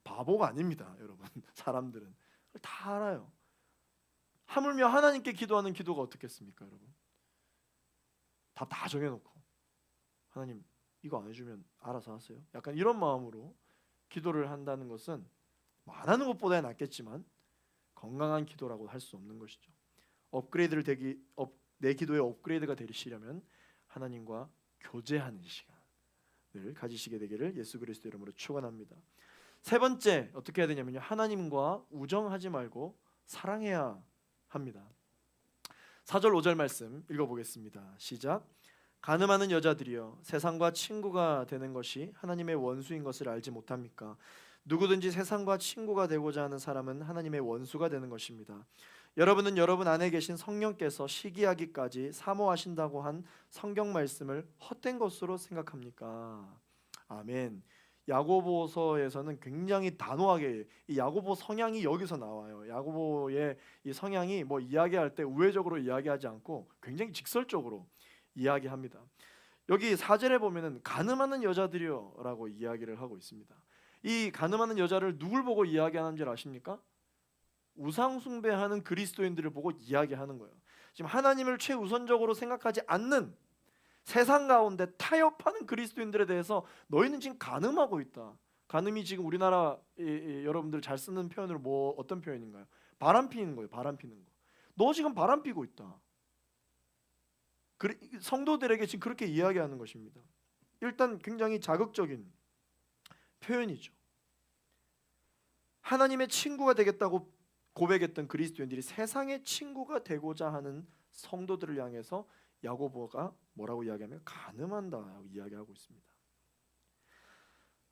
바보가 아닙니다, 여러분. 사람들은 다 알아요. 하물며 하나님께 기도하는 기도가 어떻겠습니까, 여러분? 답 다 정해놓고 하나님 이거 안 해주면 알아서 하세요. 약간 이런 마음으로 기도를 한다는 것은 안 하는 것보다 낫겠지만 건강한 기도라고 할 수 없는 것이죠. 내 기도의 업그레이드가 되시려면 하나님과 교제하는 시간을 가지시게 되기를 예수 그리스도 이름으로 축원합니다. 세 번째 어떻게 해야 되냐면요, 하나님과 우정하지 말고 사랑해야 합니다. 4절 5절 말씀 읽어보겠습니다. 시작. 간음하는 여자들이여 세상과 친구가 되는 것이 하나님의 원수인 것을 알지 못합니까? 누구든지 세상과 친구가 되고자 하는 사람은 하나님의 원수가 되는 것입니다. 여러분은 여러분 안에 계신 성령께서 시기하기까지 사모하신다고 한 성경 말씀을 헛된 것으로 생각합니까? 아멘. 야고보서에서는 굉장히 단호하게 이 야고보 성향이 여기서 나와요. 야고보의 이 성향이 뭐 이야기할 때 우회적으로 이야기하지 않고 굉장히 직설적으로 이야기합니다. 여기 4절에 보면은 간음하는 여자들이요라고 이야기를 하고 있습니다. 이 간음하는 여자를 누굴 보고 이야기하는 줄 아십니까? 우상 숭배하는 그리스도인들을 보고 이야기하는 거예요. 지금 하나님을 최우선적으로 생각하지 않는 세상 가운데 타협하는 그리스도인들에 대해서 너희는 지금 간음하고 있다. 간음이 지금 우리나라 여러분들 잘 쓰는 표현으로 뭐 어떤 표현인가요? 바람 피는 거예요. 바람 피는 거. 너 지금 바람 피고 있다. 성도들에게 지금 그렇게 이야기하는 것입니다. 일단 굉장히 자극적인 표현이죠. 하나님의 친구가 되겠다고 고백했던 그리스도인들이 세상의 친구가 되고자 하는 성도들을 향해서 야고보가 뭐라고 이야기하면 간음한다라고 이야기하고 있습니다.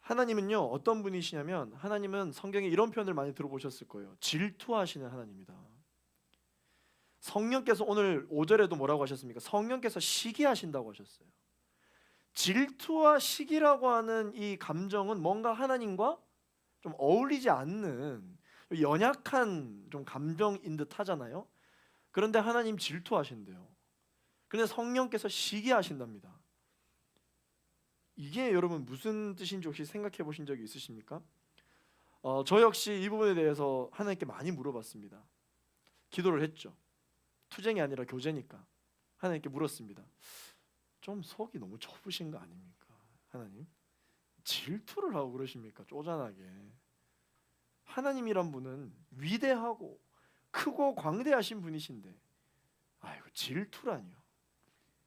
하나님은요 어떤 분이시냐면 하나님은 성경에 이런 표현을 많이 들어보셨을 거예요. 질투하시는 하나님이다. 성령께서 오늘 5절에도 뭐라고 하셨습니까? 성령께서 시기하신다고 하셨어요. 질투와 시기라고 하는 이 감정은 뭔가 하나님과 좀 어울리지 않는 연약한 좀 감정인 듯 하잖아요. 그런데 하나님 질투하신대요. 그런데 성령께서 시기하신답니다. 이게 여러분 무슨 뜻인지 혹시 생각해 보신 적이 있으십니까? 저 역시 이 부분에 대해서 하나님께 많이 물어봤습니다. 기도를 했죠. 투쟁이 아니라 교제니까 하나님께 물었습니다. 좀 속이 너무 좁으신 거 아닙니까? 하나님 질투를 하고 그러십니까? 쪼잔하게. 하나님이란 분은 위대하고 크고 광대하신 분이신데 아이고 질투라니요,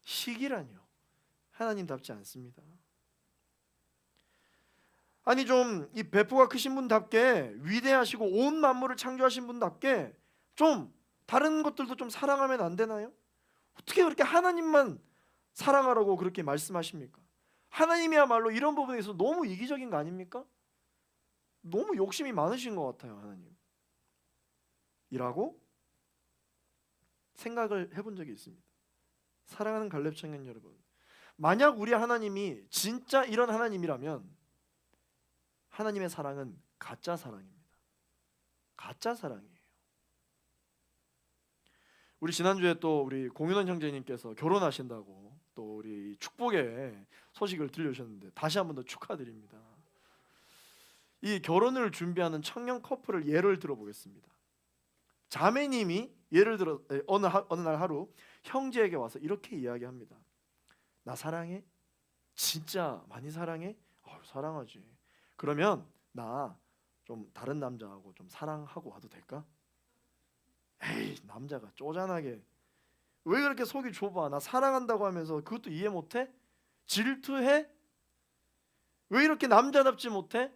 시기라니요. 하나님답지 않습니다. 아니 좀 이 배포가 크신 분답게 위대하시고 온 만물을 창조하신 분답게 좀 다른 것들도 좀 사랑하면 안 되나요? 어떻게 그렇게 하나님만 사랑하라고 그렇게 말씀하십니까? 하나님이야말로 이런 부분에 있어서 너무 이기적인 거 아닙니까? 너무 욕심이 많으신 것 같아요, 하나님. 이라고 생각을 해본 적이 있습니다. 사랑하는 갈렙 청년 여러분, 만약 우리 하나님이 진짜 이런 하나님이라면 하나님의 사랑은 가짜 사랑입니다. 가짜 사랑이에요. 우리 지난주에 또 우리 공윤원 형제님께서 결혼하신다고 또 우리 축복의 소식을 들려주셨는데 다시 한 번 더 축하드립니다. 이 결혼을 준비하는 청년 커플을 예를 들어보겠습니다. 자매님이 예를 들어 어느 날 하루 형제에게 와서 이렇게 이야기합니다. 나 사랑해? 진짜 많이 사랑해? 사랑하지. 그러면 나 좀 다른 남자하고 좀 사랑하고 와도 될까? 에이, 남자가 쪼잔하게 왜 그렇게 속이 좁아? 나 사랑한다고 하면서 그것도 이해 못해? 질투해? 왜 이렇게 남자답지 못해?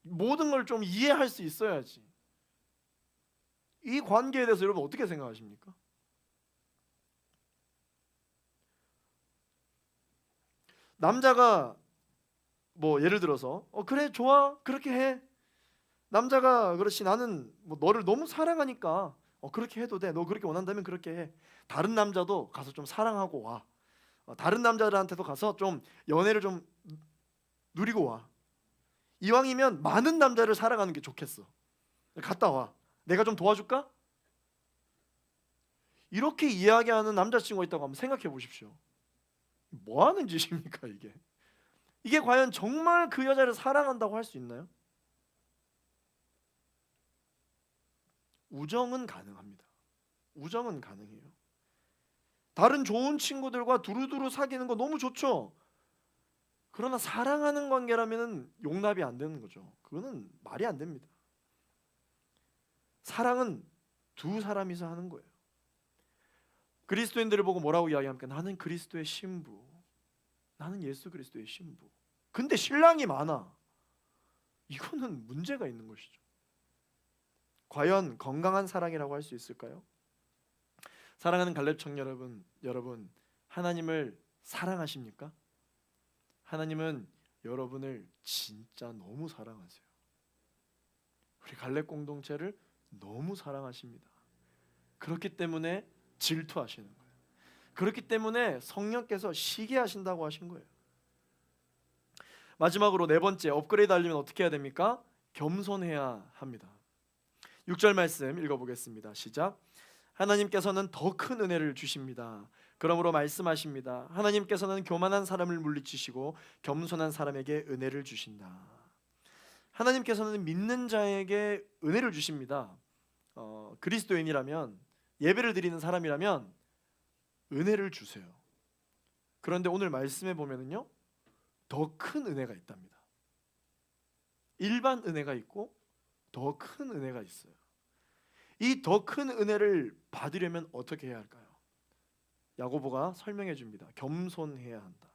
모든 걸 좀 이해할 수 있어야지. 이 관계에 대해서 여러분 어떻게 생각하십니까? 남자가 뭐 예를 들어서 그래 좋아 그렇게 해. 남자가 그렇지 나는 뭐 너를 너무 사랑하니까 그렇게 해도 돼. 너 그렇게 원한다면 그렇게 해. 다른 남자도 가서 좀 사랑하고 와. 다른 남자들한테도 가서 좀 연애를 좀 누리고 와. 이왕이면 많은 남자를 사랑하는 게 좋겠어. 갔다 와. 내가 좀 도와줄까? 이렇게 이야기하는 남자친구가 있다고 한번 생각해 보십시오. 뭐 하는 짓입니까 이게? 이게 과연 정말 그 여자를 사랑한다고 할 수 있나요? 우정은 가능합니다. 우정은 가능해요. 다른 좋은 친구들과 두루두루 사귀는 거 너무 좋죠. 그러나 사랑하는 관계라면 용납이 안 되는 거죠. 그거는 말이 안 됩니다. 사랑은 두 사람이서 하는 거예요. 그리스도인들을 보고 뭐라고 이야기합니까? 나는 그리스도의 신부. 나는 예수 그리스도의 신부. 근데 신랑이 많아. 이거는 문제가 있는 것이죠. 과연 건강한 사랑이라고 할 수 있을까요? 사랑하는 갈렙청 여러분 하나님을 사랑하십니까? 하나님은 여러분을 진짜 너무 사랑하세요. 우리 갈렙 공동체를 너무 사랑하십니다. 그렇기 때문에 질투하시는 거예요. 그렇기 때문에 성령께서 시기 하신다고 하신 거예요. 마지막으로 네 번째 업그레이드 하려면 어떻게 해야 됩니까? 겸손해야 합니다. 6절 말씀 읽어보겠습니다. 시작. 하나님께서는 더 큰 은혜를 주십니다. 그러므로 말씀하십니다. 하나님께서는 교만한 사람을 물리치시고 겸손한 사람에게 은혜를 주신다. 하나님께서는 믿는 자에게 은혜를 주십니다. 그리스도인이라면 예배를 드리는 사람이라면 은혜를 주세요. 그런데 오늘 말씀에 보면은요, 더 큰 은혜가 있답니다. 일반 은혜가 있고 더 큰 은혜가 있어요. 이 더 큰 은혜를 받으려면 어떻게 해야 할까요? 야고보가 설명해 줍니다. 겸손해야 한다.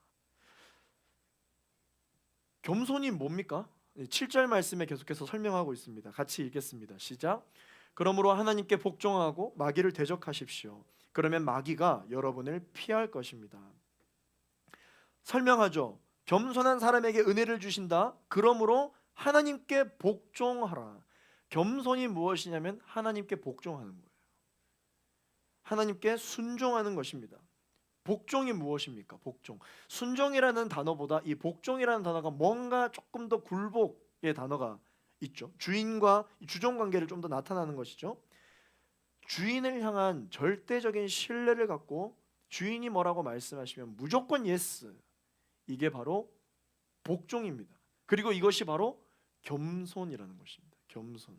겸손이 뭡니까? 7절 말씀에 계속해서 설명하고 있습니다. 같이 읽겠습니다. 시작. 그러므로 하나님께 복종하고 마귀를 대적하십시오. 그러면 마귀가 여러분을 피할 것입니다. 설명하죠. 겸손한 사람에게 은혜를 주신다. 그러므로 하나님께 복종하라. 겸손이 무엇이냐면 하나님께 복종하는 거예요. 하나님께 순종하는 것입니다. 복종이 무엇입니까? 복종. 순종이라는 단어보다 이 복종이라는 단어가 뭔가 조금 더 굴복의 단어가 있죠. 주인과 주종 관계를 좀 더 나타나는 것이죠. 주인을 향한 절대적인 신뢰를 갖고 주인이 뭐라고 말씀하시면 무조건 예스. 이게 바로 복종입니다. 그리고 이것이 바로 겸손이라는 것입니다. 겸손.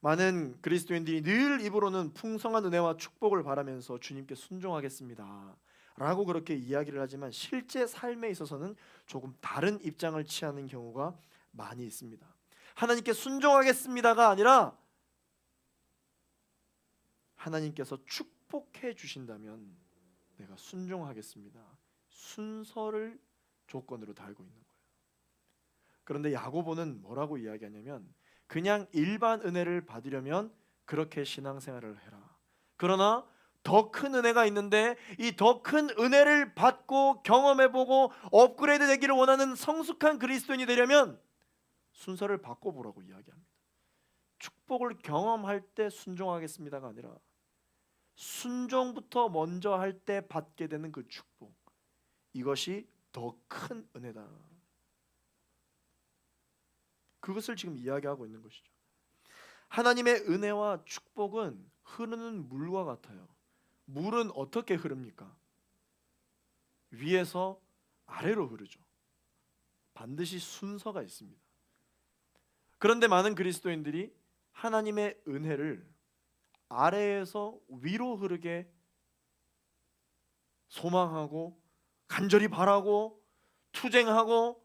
많은 그리스도인들이 늘 입으로는 풍성한 은혜와 축복을 바라면서 주님께 순종하겠습니다 라고 그렇게 이야기를 하지만 실제 삶에 있어서는 조금 다른 입장을 취하는 경우가 많이 있습니다. 하나님께 순종하겠습니다가 아니라 하나님께서 축복해 주신다면 내가 순종하겠습니다. 순서를 조건으로 달고 있는 거예요. 그런데 야고보는 뭐라고 이야기하냐면 그냥 일반 은혜를 받으려면 그렇게 신앙생활을 해라. 그러나 더 큰 은혜가 있는데 이 더 큰 은혜를 받고 경험해보고 업그레이드 되기를 원하는 성숙한 그리스도인이 되려면 순서를 바꿔보라고 이야기합니다. 축복을 경험할 때 순종하겠습니다가 아니라 순종부터 먼저 할 때 받게 되는 그 축복, 이것이 더 큰 은혜다. 그것을 지금 이야기하고 있는 것이죠. 하나님의 은혜와 축복은 흐르는 물과 같아요. 물은 어떻게 흐릅니까? 위에서 아래로 흐르죠. 반드시 순서가 있습니다. 그런데 많은 그리스도인들이 하나님의 은혜를 아래에서 위로 흐르게 소망하고 간절히 바라고 투쟁하고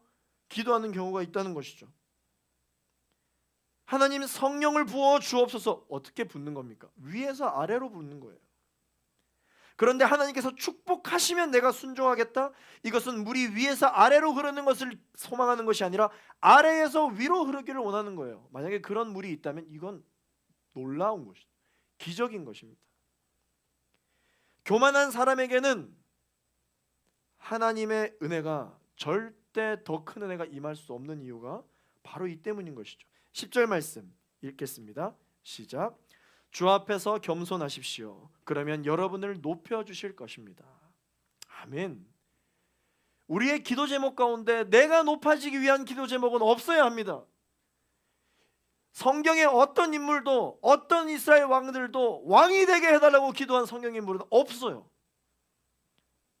기도하는 경우가 있다는 것이죠. 하나님 성령을 부어 주옵소서. 어떻게 붓는 겁니까? 위에서 아래로 붓는 거예요. 그런데 하나님께서 축복하시면 내가 순종하겠다. 이것은 물이 위에서 아래로 흐르는 것을 소망하는 것이 아니라 아래에서 위로 흐르기를 원하는 거예요. 만약에 그런 물이 있다면 이건 놀라운 것이죠. 기적인 것입니다. 교만한 사람에게는 하나님의 은혜가 절대 더 큰 은혜가 임할 수 없는 이유가 바로 이 때문인 것이죠. 10절 말씀 읽겠습니다. 시작. 주 앞에서 겸손하십시오. 그러면 여러분을 높여주실 것입니다. 아멘. 우리의 기도 제목 가운데 내가 높아지기 위한 기도 제목은 없어야 합니다. 성경의 어떤 인물도, 어떤 이스라엘 왕들도 왕이 되게 해달라고 기도한 성경 인물은 없어요.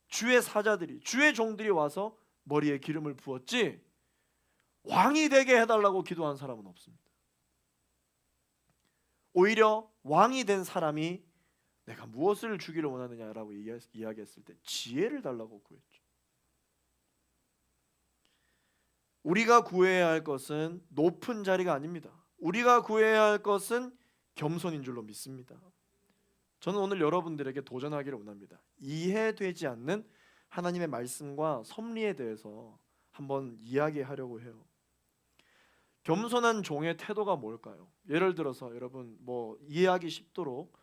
주의 사자들이, 주의 종들이 와서 머리에 기름을 부었지 왕이 되게 해달라고 기도한 사람은 없습니다. 오히려 왕이 된 사람이 내가 무엇을 주기를 원하느냐라고 이야기했을 때 지혜를 달라고 구했죠. 우리가 구해야 할 것은 높은 자리가 아닙니다. 우리가 구해야 할 것은 겸손인 줄로 믿습니다. 저는 오늘 여러분들에게 도전하기를 원합니다. 이해되지 않는 하나님의 말씀과 섭리에 대해서 한번 이야기하려고 해요. 겸손한 종의 태도가 뭘까요? 예를 들어서 여러분 뭐 이해하기 쉽도록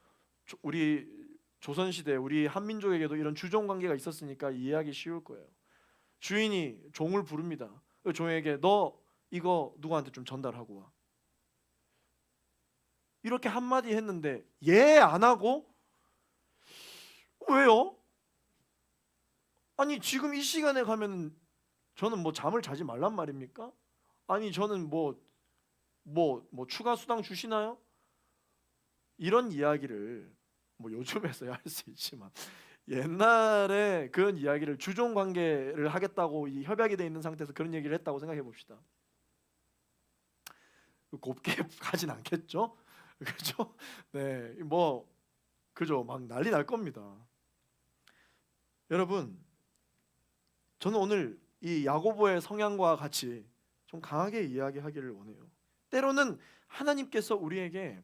우리 조선시대 우리 한민족에게도 이런 주종 관계가 있었으니까 이해하기 쉬울 거예요. 주인이 종을 부릅니다. 종에게 너 이거 누구한테 좀 전달하고 와. 이렇게 한마디 했는데 예 안 하고 왜요? 아니 지금 이 시간에 가면 저는 뭐 잠을 자지 말란 말입니까? 아니 저는 뭐 추가 수당 주시나요? 이런 이야기를 뭐 요즘에서야 할 수 있지만 옛날에 그런 이야기를 주종 관계를 하겠다고 이 협약이 돼 있는 상태에서 그런 얘기를 했다고 생각해 봅시다. 곱게 가진 않겠죠? 그렇죠? 네, 뭐 그죠? 막 난리 날 겁니다. 여러분, 저는 오늘 이 야고보의 성향과 같이 좀 강하게 이야기하기를 원해요. 때로는 하나님께서 우리에게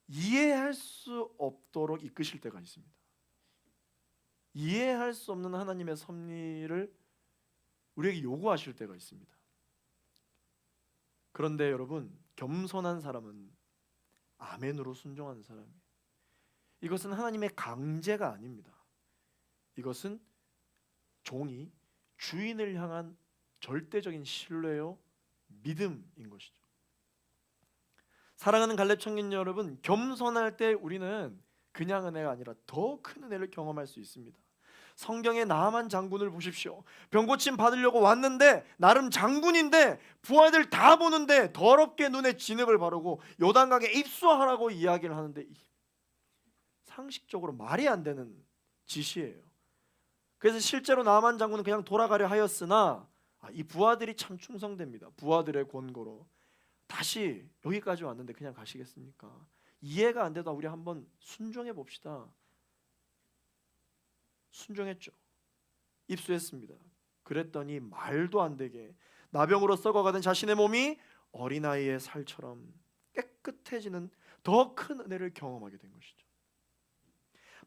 이해할 수 없도록 이끄실 때가 있습니다. 이해할 수 없는 하나님의 섭리를 우리에게 요구하실 때가 있습니다. 그런데 여러분, 겸손한 사람은 아멘으로 순종하는 사람이에요. 이것은 하나님의 강제가 아닙니다. 이것은 종이 주인을 향한 절대적인 신뢰요 믿음인 것이죠. 사랑하는 갈렙 청년 여러분, 겸손할 때 우리는 그냥 은혜가 아니라 더 큰 은혜를 경험할 수 있습니다. 성경의 나아만 장군을 보십시오. 병고침 받으려고 왔는데 나름 장군인데 부하들 다 보는데 더럽게 눈에 진흙을 바르고 요단강에 입수하라고 이야기를 하는데 상식적으로 말이 안 되는 짓이에요. 그래서 실제로 나아만 장군은 그냥 돌아가려 하였으나 이 부하들이 참 충성됩니다. 부하들의 권고로 다시 여기까지 왔는데 그냥 가시겠습니까? 이해가 안 돼도 우리 한번 순종해 봅시다. 순종했죠. 입수했습니다. 그랬더니 말도 안 되게 나병으로 썩어가던 자신의 몸이 어린아이의 살처럼 깨끗해지는 더 큰 은혜를 경험하게 된 것이죠.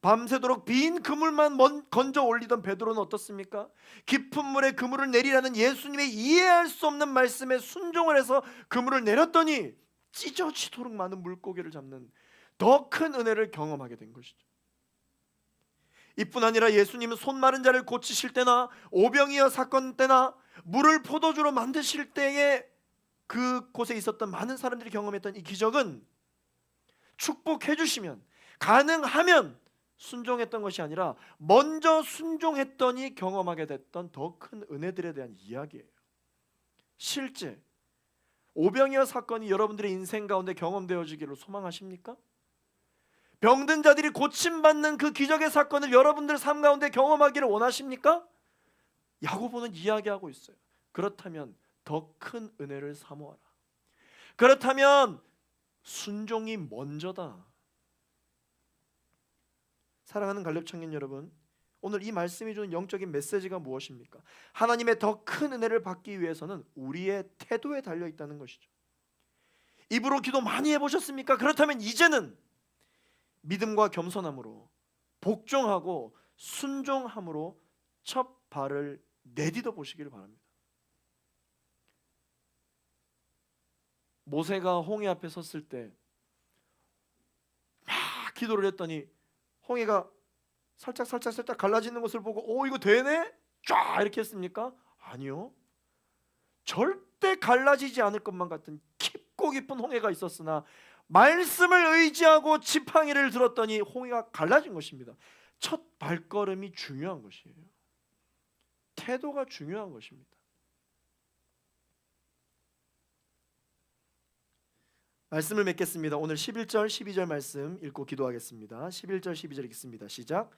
밤새도록 빈 그물만 건져 올리던 베드로는 어떻습니까? 깊은 물에 그물을 내리라는 예수님의 이해할 수 없는 말씀에 순종을 해서 그물을 내렸더니 찢어지도록 많은 물고기를 잡는 더 큰 은혜를 경험하게 된 것이죠. 이뿐 아니라 예수님은 손 마른 자를 고치실 때나 오병이어 사건 때나 물을 포도주로 만드실 때에 그곳에 있었던 많은 사람들이 경험했던 이 기적은 축복해 주시면 가능하면 순종했던 것이 아니라 먼저 순종했더니 경험하게 됐던 더 큰 은혜들에 대한 이야기예요. 실제 오병이어 사건이 여러분들의 인생 가운데 경험되어지기를 소망하십니까? 병든 자들이 고침받는 그 기적의 사건을 여러분들 삶 가운데 경험하기를 원하십니까? 야고보는 이야기하고 있어요. 그렇다면 더 큰 은혜를 사모하라. 그렇다면 순종이 먼저다. 사랑하는 갈렙 청년 여러분, 오늘 이 말씀이 주는 영적인 메시지가 무엇입니까? 하나님의 더 큰 은혜를 받기 위해서는 우리의 태도에 달려 있다는 것이죠. 입으로 기도 많이 해보셨습니까? 그렇다면 이제는 믿음과 겸손함으로 복종하고 순종함으로 첫 발을 내디뎌 보시기를 바랍니다. 모세가 홍해 앞에 섰을 때 막 기도를 했더니 홍해가 살짝 갈라지는 것을 보고 오 이거 되네? 쫙 이렇게 했습니까? 아니요. 절대 갈라지지 않을 것만 같은 깊고 깊은 홍해가 있었으나 말씀을 의지하고 지팡이를 들었더니 홍해가 갈라진 것입니다. 첫 발걸음이 중요한 것이에요. 태도가 중요한 것입니다. 말씀을 맺겠습니다. 오늘 11절 12절 말씀 읽고 기도하겠습니다. 11절 12절 읽습니다. 시작.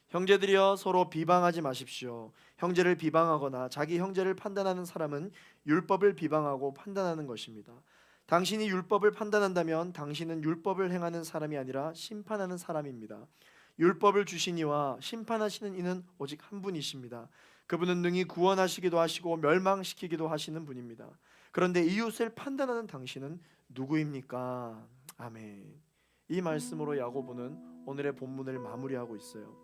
형제들이여 서로 비방하지 마십시오. 형제를 비방하거나 자기 형제를 판단하는 사람은 율법을 비방하고 판단하는 것입니다. 당신이 율법을 판단한다면 당신은 율법을 행하는 사람이 아니라 심판하는 사람입니다. 율법을 주신 이와 심판하시는 이는 오직 한 분이십니다. 그분은 능히 구원하시기도 하시고 멸망시키기도 하시는 분입니다. 그런데 이웃을 판단하는 당신은 누구입니까? 아멘. 이 말씀으로 야고보는 오늘의 본문을 마무리하고 있어요.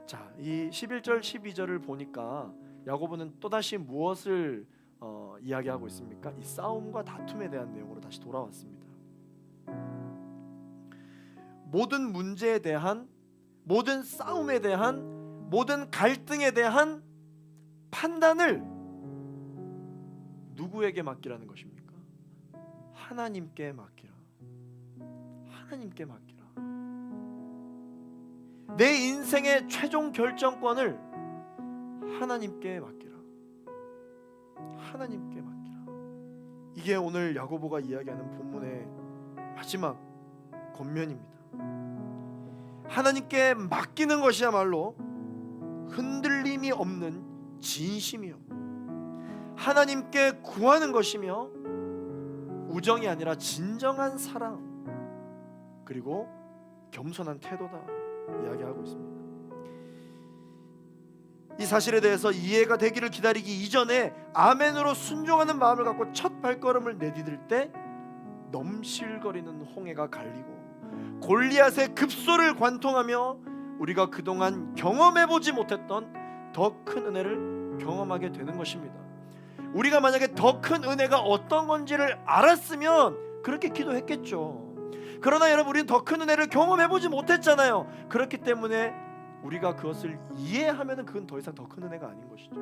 자, 이 11절 12절을 보니까 야고보는 또다시 무엇을 이야기하고 있습니까? 이 싸움과 다툼에 대한 내용으로 다시 돌아왔습니다. 모든 문제에 대한, 모든 싸움에 대한, 모든 갈등에 대한 판단을 누구에게 맡기라는 것입니까? 하나님께 맡기라. 하나님께 맡기라. 내 인생의 최종 결정권을 하나님께 맡기라. 하나님께 맡기라. 이게 오늘 야고보가 이야기하는 본문의 마지막 권면입니다. 하나님께 맡기는 것이야말로 흔들림이 없는 진심이요, 하나님께 구하는 것이며 우정이 아니라 진정한 사랑 그리고 겸손한 태도다 이야기하고 있습니다. 이 사실에 대해서 이해가 되기를 기다리기 이전에 아멘으로 순종하는 마음을 갖고 첫 발걸음을 내디딜 때 넘실거리는 홍해가 갈리고 골리앗의 급소를 관통하며 우리가 그동안 경험해보지 못했던 더 큰 은혜를 경험하게 되는 것입니다. 우리가 만약에 더 큰 은혜가 어떤 건지를 알았으면 그렇게 기도했겠죠. 그러나 여러분, 우리는 더 큰 은혜를 경험해보지 못했잖아요. 그렇기 때문에 우리가 그것을 이해하면 그건 더 이상 더 큰 은혜가 아닌 것이죠.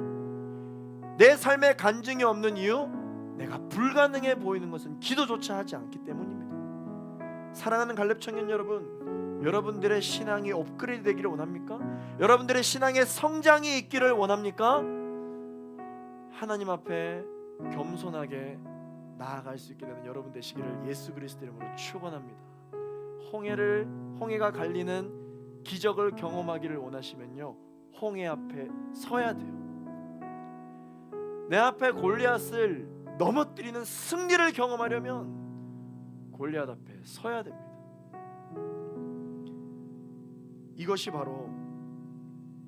내 삶에 간증이 없는 이유, 내가 불가능해 보이는 것은 기도조차 하지 않기 때문입니다. 사랑하는 갈렙 청년 여러분, 여러분들의 신앙이 업그레이드 되기를 원합니까? 여러분들의 신앙의 성장이 있기를 원합니까? 하나님 앞에 겸손하게 나아갈 수 있게 되는 여러분 되시기를 예수 그리스도 이름으로 축원합니다. 홍해가 갈리는 기적을 경험하기를 원하시면요, 홍해 앞에 서야 돼요. 내 앞에 골리앗을 넘어뜨리는 승리를 경험하려면 골리앗 앞에 서야 됩니다. 이것이 바로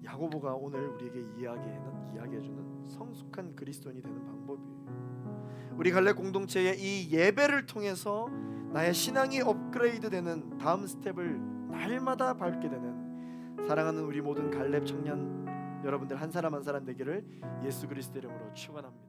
야고보가 오늘 우리에게 이야기해주는 성숙한 그리스도인이 되는 방법이에요. 우리 갈렙 공동체의 이 예배를 통해서 나의 신앙이 업그레이드되는 다음 스텝을 날마다 밟게 되는 사랑하는 우리 모든 갈렙 청년 여러분들 한 사람 한 사람 되기를 예수 그리스도 이름으로 축원합니다.